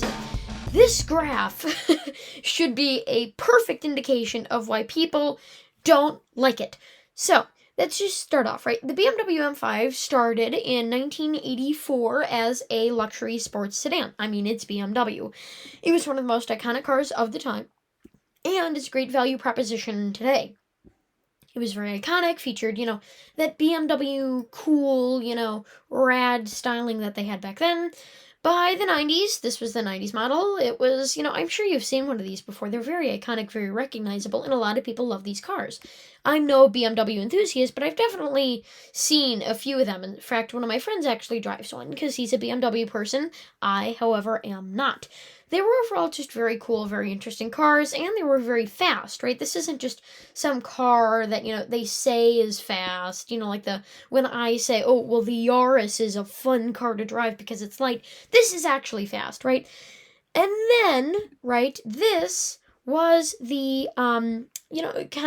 hates it. This graph should be a perfect indication of why people don't like it. So, let's just start off, right? The BMW M5 started in 1984 as a luxury sports sedan. I mean, it's BMW. It was one of the most iconic cars of the time, and it's a great value proposition today. It was very iconic, featured, that BMW cool, rad styling that they had back then. By the 90s, this was the 90s model. It was, I'm sure you've seen one of these before. They're very iconic, very recognizable, and a lot of people love these cars. I'm no BMW enthusiast, but I've definitely seen a few of them. In fact, one of my friends actually drives one because he's a BMW person. I, however, am not. They were overall just very cool, very interesting cars, and they were very fast, right? This isn't just some car that, they say is fast, when I say, oh, well, the Yaris is a fun car to drive because it's light, this is actually fast, right? And then, right, this was the, kind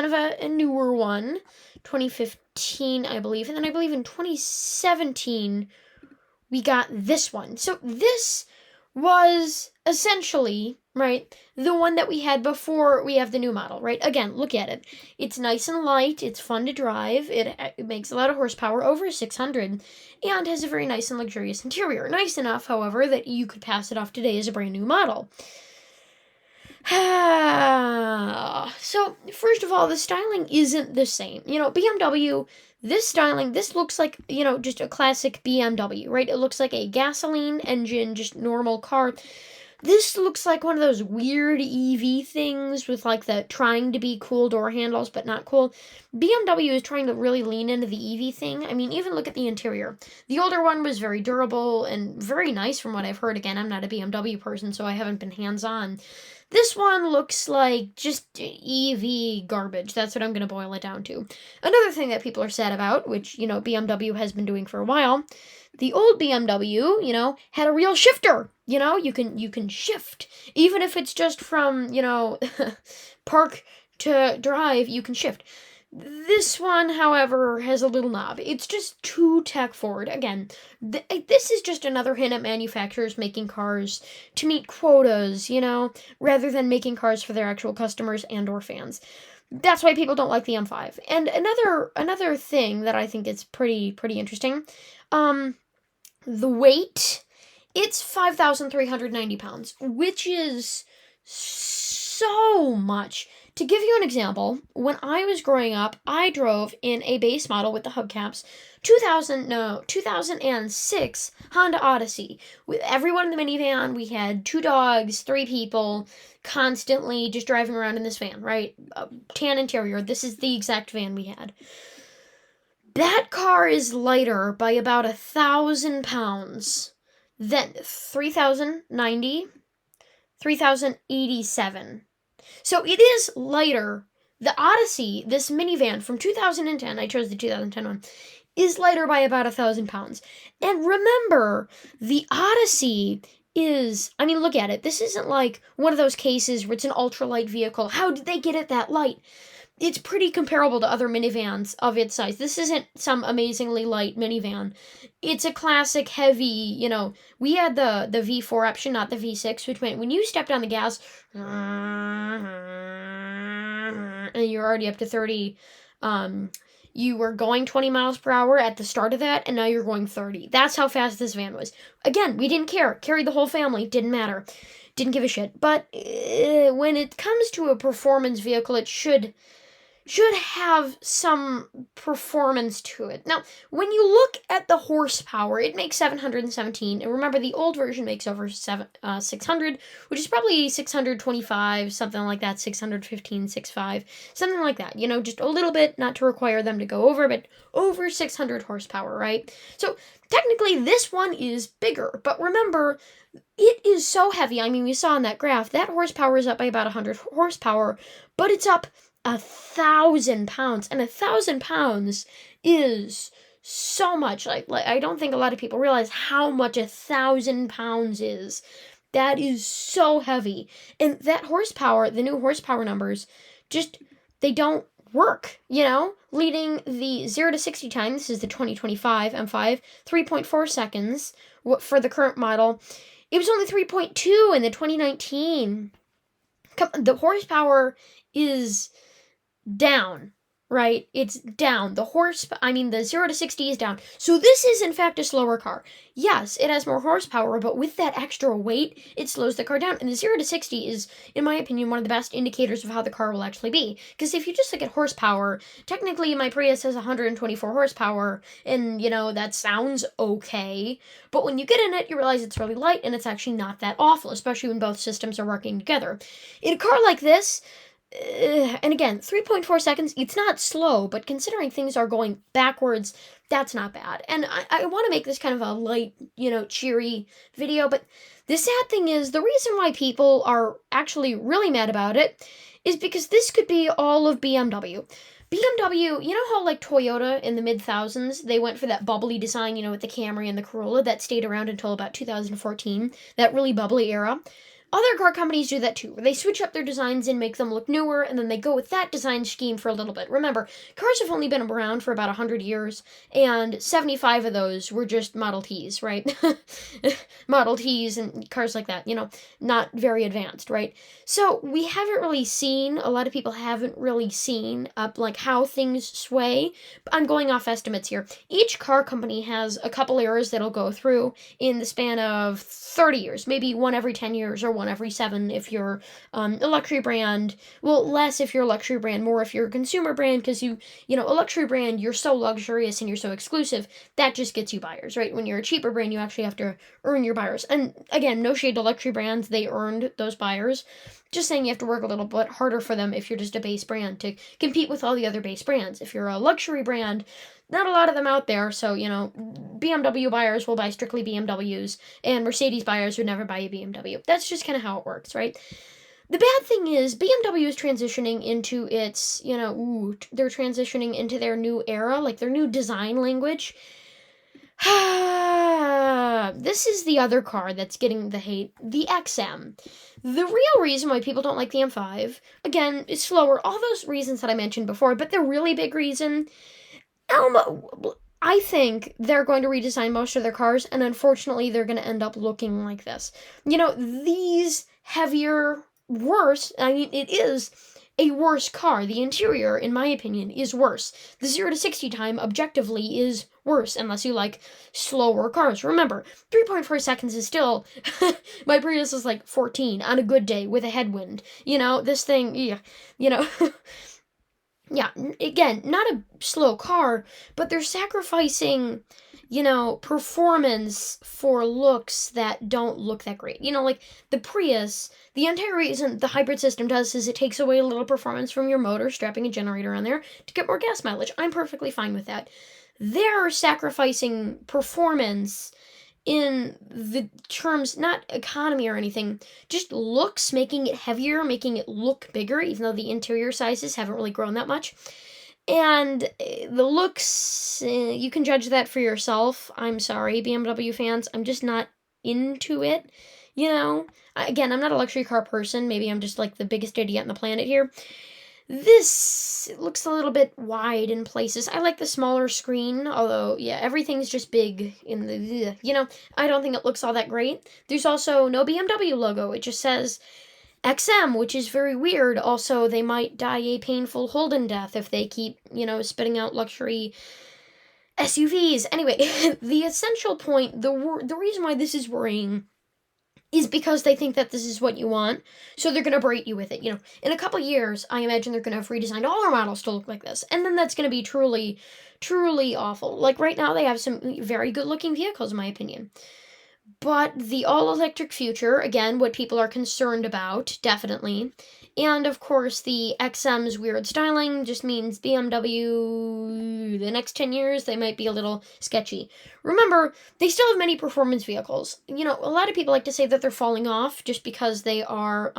of a newer one, 2015, I believe, and then I believe in 2017, we got this one. So this was essentially, right, the one that we had before we have the new model, right? Again, look at it. It's nice and light. It's fun to drive. It makes a lot of horsepower, over 600, and has a very nice and luxurious interior. Nice enough, however, that you could pass it off today as a brand new model. So, first of all, the styling isn't the same. BMW, this styling, this looks like, just a classic BMW, right? It looks like a gasoline engine, just normal car. This looks like one of those weird EV things with, like, the trying to be cool door handles, but not cool. BMW is trying to really lean into the EV thing. I mean, even look at the interior. The older one was very durable and very nice from what I've heard. Again, I'm not a BMW person, so I haven't been hands-on. This one looks like just EV garbage. That's what I'm going to boil it down to. Another thing that people are sad about, which, BMW has been doing for a while, the old BMW, had a real shifter. You can shift. Even if it's just from, park to drive, you can shift. This one, however, has a little knob. It's just too tech forward. Again, this is just another hint at manufacturers making cars to meet quotas, rather than making cars for their actual customers and or fans. That's why people don't like the M5. And another thing that I think is pretty interesting, the weight, it's 5,390 pounds, which is so much. To give you an example, when I was growing up, I drove in a base model with the hubcaps, 2006 Honda Odyssey. With everyone in the minivan, we had 2 dogs, 3 people, constantly just driving around in this van, right? Tan interior. This is the exact van we had. That car is lighter by about 1,000 pounds than 3,090, 3,087. So it is lighter. The Odyssey, this minivan from 2010, I chose the 2010 one, is lighter by about 1,000 pounds. And remember, the Odyssey is, look at it. This isn't like one of those cases where it's an ultralight vehicle. How did they get it that light? It's pretty comparable to other minivans of its size. This isn't some amazingly light minivan. It's a classic heavy, we had the V4 option, not the V6, which meant when you stepped on the gas, and you're already up to 30, you were going 20 miles per hour at the start of that, and now you're going 30. That's how fast this van was. Again, we didn't care. Carried the whole family. Didn't matter. Didn't give a shit. But when it comes to a performance vehicle, it should have some performance to it. Now, when you look at the horsepower, it makes 717. And remember, the old version makes over 600, which is probably 625, something like that, 615, 65, something like that. Just a little bit, not to require them to go over, but over 600 horsepower, right? So, technically, this one is bigger. But remember, it is so heavy. We saw on that graph, that horsepower is up by about 100 horsepower, but it's up 1,000 pounds, and 1,000 pounds is so much. Like I don't think a lot of people realize how much 1,000 pounds is. That is so heavy, and that horsepower, the new horsepower numbers, they don't work. Leading the 0 to 60 time. This is the 2025 M5, 3.4 seconds for the current model. It was only 3.2 in the 2019. The horsepower is down, right? It's down. The 0 to 60 is down. So this is, in fact, a slower car. Yes, it has more horsepower, but with that extra weight, it slows the car down. And the 0 to 60 is, in my opinion, one of the best indicators of how the car will actually be. Because if you just look at horsepower, technically my Prius has 124 horsepower, and, that sounds okay. But when you get in it, you realize it's really light, and it's actually not that awful, especially when both systems are working together. In a car like this, and again, 3.4 seconds, it's not slow, but considering things are going backwards, that's not bad. And I want to make this kind of a light, cheery video, but the sad thing is, the reason why people are actually really mad about it is because this could be all of BMW. BMW, you know how like Toyota in the mid-thousands, they went for that bubbly design, with the Camry and the Corolla that stayed around until about 2014, that really bubbly era? Other car companies do that too, where they switch up their designs and make them look newer, and then they go with that design scheme for a little bit. Remember, cars have only been around for about 100 years, and 75 of those were just Model Ts, right? Model Ts and cars like that, not very advanced, right? So we haven't really seen, a lot of people haven't really seen like how things sway. I'm going off estimates here. Each car company has a couple eras that'll go through in the span of 30 years, maybe one every 10 years or one every 7 if you're a luxury brand. Well, less if you're a luxury brand, more if you're a consumer brand, because a luxury brand, you're so luxurious and you're so exclusive, that just gets you buyers, right? When you're a cheaper brand, you actually have to earn your buyers. And again, no shade to luxury brands, they earned those buyers. Just saying you have to work a little bit harder for them if you're just a base brand to compete with all the other base brands. If you're a luxury brand, not a lot of them out there, so, BMW buyers will buy strictly BMWs, and Mercedes buyers would never buy a BMW. That's just kind of how it works, right? The bad thing is, BMW is transitioning into its, they're transitioning into their new era, like their new design language. This is the other car that's getting the hate, the XM. The real reason why people don't like the M5, again, is slower, all those reasons that I mentioned before, but the really big reason, I think they're going to redesign most of their cars, and unfortunately, they're going to end up looking like this. These heavier, worse, it is a worse car. The interior, in my opinion, is worse. The 0 to 60 time, objectively, is worse, unless you like slower cars. Remember, 3.4 seconds is still, my Prius is like 14 on a good day with a headwind. This thing, yeah, yeah, again, not a slow car, but they're sacrificing, performance for looks that don't look that great. Like the Prius, the entire reason the hybrid system does is it takes away a little performance from your motor, strapping a generator on there to get more gas mileage. I'm perfectly fine with that. They're sacrificing performance in the terms, not economy or anything, just looks, making it heavier, making it look bigger, even though the interior sizes haven't really grown that much. And the looks, you can judge that for yourself. I'm sorry, BMW fans, I'm just not into it. Again, I'm not a luxury car person. Maybe I'm just like the biggest idiot on the planet here. This looks a little bit wide in places. I like the smaller screen, although, yeah, everything's just big in the, I don't think it looks all that great. There's also no BMW logo. It just says XM, which is very weird. Also, they might die a painful Holden death if they keep, spitting out luxury SUVs. Anyway, the essential point, the reason why this is worrying is because they think that this is what you want, so they're going to berate you with it. In a couple years, I imagine they're going to have redesigned all our models to look like this, and then that's going to be truly, truly awful. Like, right now, they have some very good-looking vehicles, in my opinion. But the all-electric future, again, what people are concerned about, definitely. And, of course, the XM's weird styling just means BMW, the next 10 years, they might be a little sketchy. Remember, they still have many performance vehicles. A lot of people like to say that they're falling off just because they are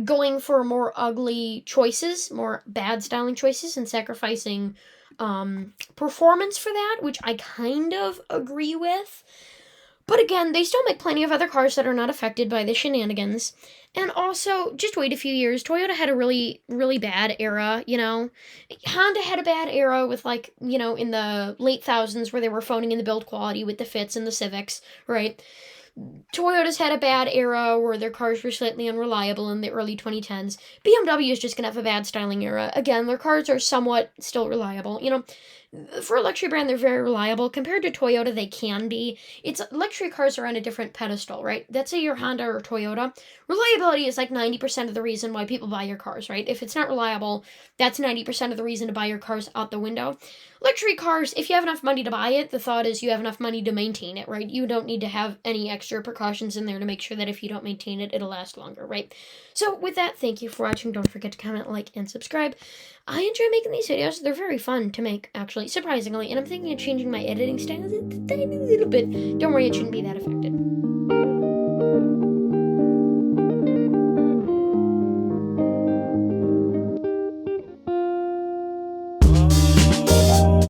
going for more ugly choices, more bad styling choices, and sacrificing performance for that, which I kind of agree with. But again, they still make plenty of other cars that are not affected by the shenanigans. And also, just wait a few years. Toyota had a really, really bad era, Honda had a bad era with, in the late thousands where they were phoning in the build quality with the Fits and the Civics, right? Toyota's had a bad era where their cars were slightly unreliable in the early 2010s. BMW is just going to have a bad styling era. Again, their cars are somewhat still reliable. For a luxury brand, they're very reliable. Compared to Toyota, they can be. It's luxury cars are on a different pedestal, right? Let's say you're Honda or Toyota. Reliability is like 90% of the reason why people buy your cars, right? If it's not reliable, that's 90% of the reason to buy your cars out the window. Luxury cars, if you have enough money to buy it, the thought is you have enough money to maintain it, right? You don't need to have any extra precautions in there to make sure that if you don't maintain it, it'll last longer, right? So with that, thank you for watching. Don't forget to comment, like, and subscribe. I enjoy making these videos. They're very fun to make, actually, surprisingly, and I'm thinking of changing my editing style a tiny little bit. Don't worry, it shouldn't be that affected.